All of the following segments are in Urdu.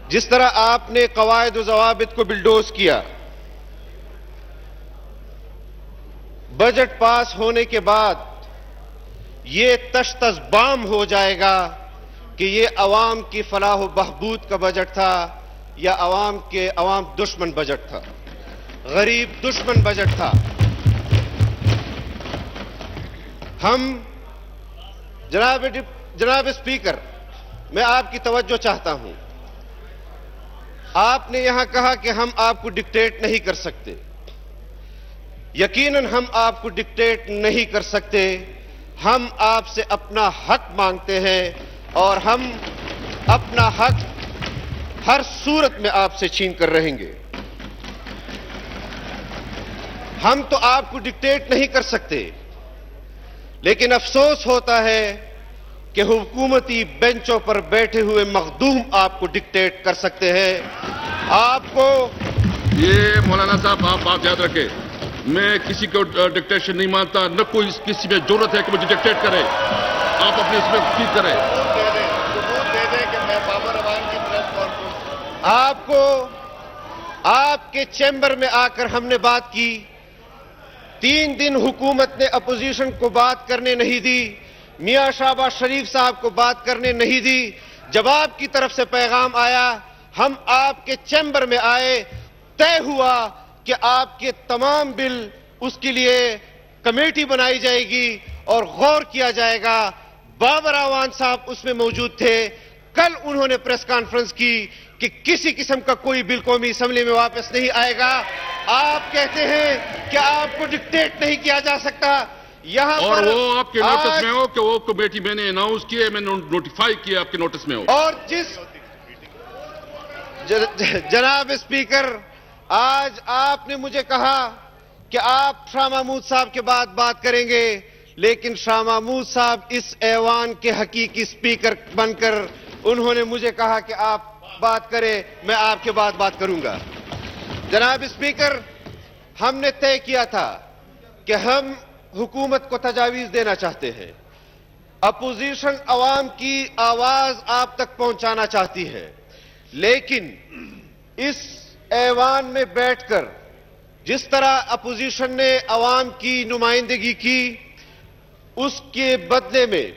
جس طرح آپ نے قواعد و ضوابط کو بلڈوز کیا، بجٹ پاس ہونے کے بعد یہ تشتز بام ہو جائے گا کہ یہ عوام کی فلاح و بہبود کا بجٹ تھا یا عوام دشمن بجٹ تھا، غریب دشمن بجٹ تھا۔ ہم جناب اسپیکر، میں آپ کی توجہ چاہتا ہوں۔ آپ نے یہاں کہا کہ ہم آپ کو ڈکٹیٹ نہیں کر سکتے۔ یقیناً ہم آپ کو ڈکٹیٹ نہیں کر سکتے، ہم آپ سے اپنا حق مانگتے ہیں اور ہم اپنا حق ہر صورت میں آپ سے چھین کر رہیں گے۔ ہم تو آپ کو ڈکٹیٹ نہیں کر سکتے، لیکن افسوس ہوتا ہے کہ حکومتی بینچوں پر بیٹھے ہوئے مخدوم آپ کو ڈکٹیٹ کر سکتے ہیں۔ آپ کو یہ مولانا صاحب آپ بات یاد رکھیں، میں کسی کو ڈکٹیشن نہیں مانتا، نہ کوئی کسی میں ضرورت ہے کہ مجھے ڈکٹیٹ کرے۔ آپ اپنے اس میں ٹھیک کریں۔ آپ کو آپ کے چیمبر میں آ کر ہم نے بات کی، 3 دن حکومت نے اپوزیشن کو بات کرنے نہیں دی، میاں شہباز شریف صاحب کو بات کرنے نہیں دی۔ جب آپ کی طرف سے پیغام آیا، ہم آپ کے چیمبر میں آئے، طے ہوا کہ آپ کے تمام بل اس کے لیے کمیٹی بنائی جائے گی اور غور کیا جائے گا۔ بابر اعوان صاحب اس میں موجود تھے۔ کل انہوں نے پریس کانفرنس کی کہ کسی قسم کا کوئی بل قومی اسمبلی میں واپس نہیں آئے گا۔ آپ کہتے ہیں کہ آپ کو ڈکٹیٹ نہیں کیا جا سکتا۔ یہاں اور پر وہ آپ کے نوٹس میں ہو کہ وہ کمیٹی میں نے اناؤنس کی ہے، میں نے نوٹیفائی کیا، آپ کے نوٹس میں ہو۔ اور جناب اسپیکر، آج آپ نے مجھے کہا کہ آپ شاہ محمود صاحب کے بعد بات کریں گے، لیکن شاہ محمود صاحب اس ایوان کے حقیقی اسپیکر بن کر انہوں نے مجھے کہا کہ آپ بات کریں، میں آپ کے بعد بات کروں گا۔ جناب اسپیکر، ہم نے طے کیا تھا کہ ہم حکومت کو تجاویز دینا چاہتے ہیں، اپوزیشن عوام کی آواز آپ تک پہنچانا چاہتی ہے، لیکن اس ایوان میں بیٹھ کر جس طرح اپوزیشن نے عوام کی نمائندگی کی، اس کے بدلے میں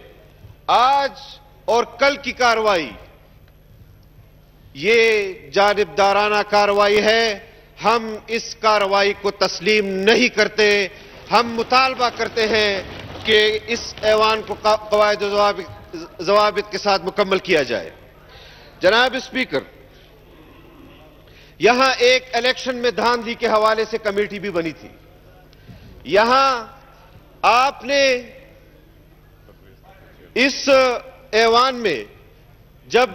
آج اور کل کی کارروائی یہ جانبدارانہ کارروائی ہے۔ ہم اس کارروائی کو تسلیم نہیں کرتے۔ ہم مطالبہ کرتے ہیں کہ اس ایوان کو قواعد و ضوابط کے ساتھ مکمل کیا جائے۔ جناب اسپیکر، یہاں ایک الیکشن میں دھاندلی کے حوالے سے کمیٹی بھی بنی تھی۔ یہاں آپ نے اس ایوان میں جب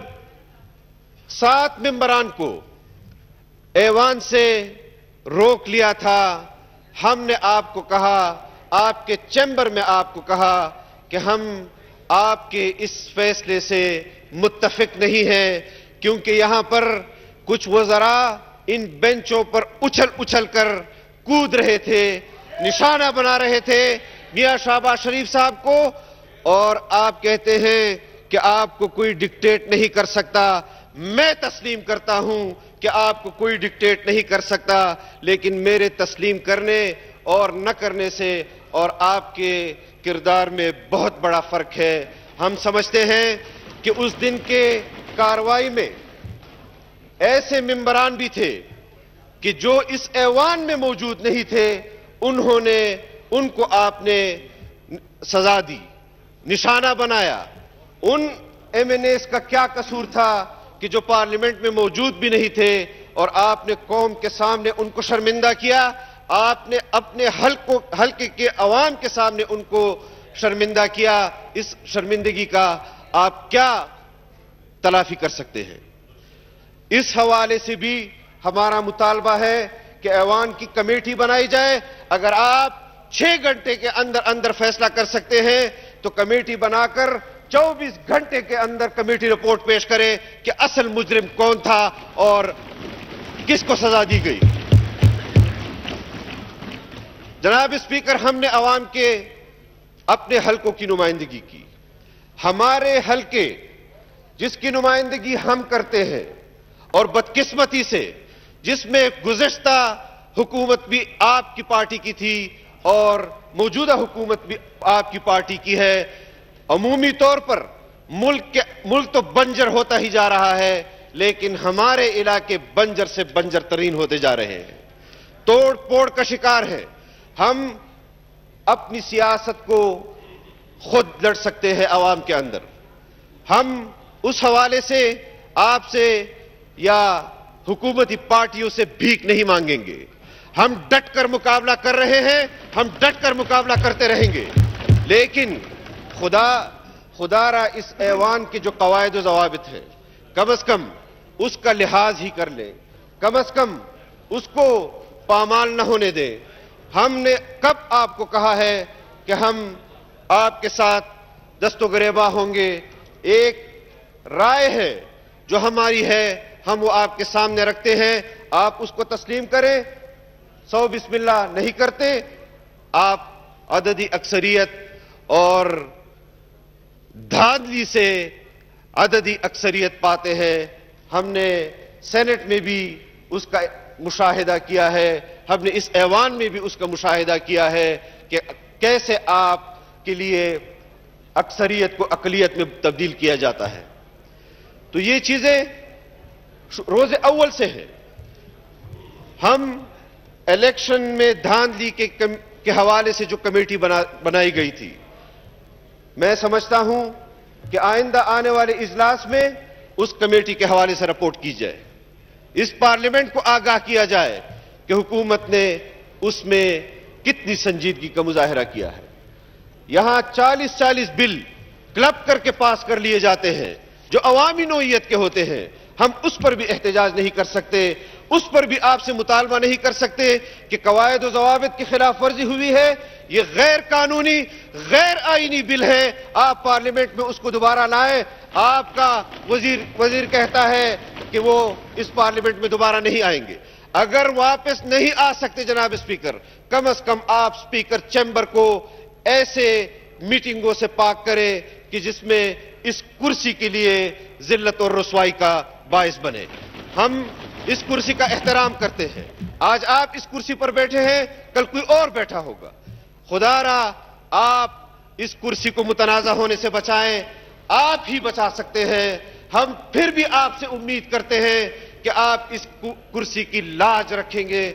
7 ممبران کو ایوان سے روک لیا تھا، ہم نے آپ کو کہا، آپ کے چیمبر میں آپ کو کہا کہ ہم آپ کے اس فیصلے سے متفق نہیں ہیں، کیونکہ یہاں پر کچھ وزراء ان بینچوں پر اچھل کر کود رہے تھے، نشانہ بنا رہے تھے میاں شہباز شریف صاحب کو، اور آپ کہتے ہیں کہ آپ کو کوئی ڈکٹیٹ نہیں کر سکتا۔ میں تسلیم کرتا ہوں کہ آپ کو کوئی ڈکٹیٹ نہیں کر سکتا، لیکن میرے تسلیم کرنے اور نہ کرنے سے اور آپ کے کردار میں بہت بڑا فرق ہے۔ ہم سمجھتے ہیں کہ اس دن کے کارروائی میں ایسے ممبران بھی تھے کہ جو اس ایوان میں موجود نہیں تھے، ان کو آپ نے سزا دی، نشانہ بنایا۔ ان ایم این ایز کا کیا قصور تھا کہ جو پارلیمنٹ میں موجود بھی نہیں تھے، اور آپ نے قوم کے سامنے ان کو شرمندہ کیا، آپ نے اپنے حلقے کے عوام کے سامنے ان کو شرمندہ کیا۔ اس شرمندگی کا آپ کیا تلافی کر سکتے ہیں؟ اس حوالے سے بھی ہمارا مطالبہ ہے کہ ایوان کی کمیٹی بنائی جائے۔ اگر آپ 6 گھنٹے کے اندر فیصلہ کر سکتے ہیں تو کمیٹی بنا کر 24 گھنٹے کے اندر کمیٹی رپورٹ پیش کرے کہ اصل مجرم کون تھا اور کس کو سزا دی گئی۔ جناب اسپیکر، ہم نے عوام کے اپنے حلقوں کی نمائندگی کی۔ ہمارے حلقے جس کی نمائندگی ہم کرتے ہیں اور بدقسمتی سے جس میں گزشتہ حکومت بھی آپ کی پارٹی کی تھی اور موجودہ حکومت بھی آپ کی پارٹی کی ہے، عمومی طور پر ملک تو بنجر ہوتا ہی جا رہا ہے، لیکن ہمارے علاقے بنجر سے بنجر ترین ہوتے جا رہے ہیں، توڑ پھوڑ کا شکار ہے۔ ہم اپنی سیاست کو خود لڑ سکتے ہیں عوام کے اندر۔ ہم اس حوالے سے آپ سے یا حکومتی پارٹیوں سے بھیک نہیں مانگیں گے۔ ہم ڈٹ کر مقابلہ کر رہے ہیں، ہم ڈٹ کر مقابلہ کرتے رہیں گے، لیکن خدا را اس ایوان کے جو قواعد و ضوابط ہیں کم از کم اس کا لحاظ ہی کر لیں، کم از کم اس کو پامال نہ ہونے دیں۔ ہم نے کب آپ کو کہا ہے کہ ہم آپ کے ساتھ دست و گریباں ہوں گے؟ ایک رائے ہے جو ہماری ہے، ہم وہ آپ کے سامنے رکھتے ہیں، آپ اس کو تسلیم کریں۔ سو بسم اللہ نہیں کرتے، آپ عددی اکثریت اور دھاندلی سے عددی اکثریت پاتے ہیں۔ ہم نے سینٹ میں بھی اس کا مشاہدہ کیا ہے، ہم نے اس ایوان میں بھی اس کا مشاہدہ کیا ہے کہ کیسے آپ کے لیے اکثریت کو اقلیت میں تبدیل کیا جاتا ہے۔ تو یہ چیزیں روز اول سے ہیں۔ ہم الیکشن میں دھاندلی کے حوالے سے جو کمیٹی بنائی گئی تھی، میں سمجھتا ہوں کہ آئندہ آنے والے اجلاس میں اس کمیٹی کے حوالے سے رپورٹ کی جائے، اس پارلیمنٹ کو آگاہ کیا جائے کہ حکومت نے اس میں کتنی سنجیدگی کا مظاہرہ کیا ہے۔ یہاں 40 بل کلب کر کے پاس کر لیے جاتے ہیں جو عوامی نوعیت کے ہوتے ہیں، ہم اس پر بھی احتجاج نہیں کر سکتے، اس پر بھی آپ سے مطالبہ نہیں کر سکتے کہ قواعد و ضوابط کی خلاف ورزی ہوئی ہے، یہ غیر قانونی غیر آئینی بل ہے، آپ پارلیمنٹ میں اس کو دوبارہ لائیں۔ آپ کا وزیر کہتا ہے کہ وہ اس پارلیمنٹ میں دوبارہ نہیں آئیں گے۔ اگر واپس نہیں آ سکتے جناب اسپیکر، کم از کم آپ اسپیکر چیمبر کو ایسے میٹنگوں سے پاک کریں کہ جس میں اس کرسی کے لیے ذلت اور رسوائی کا باعث بنے۔ ہم اس کرسی کا احترام کرتے ہیں، آج آپ اس کرسی پر بیٹھے ہیں، کل کوئی اور بیٹھا ہوگا۔ خدا را آپ اس کرسی کو متنازع ہونے سے بچائیں، آپ ہی بچا سکتے ہیں۔ ہم پھر بھی آپ سے امید کرتے ہیں کہ آپ اس کرسی کی لاج رکھیں گے۔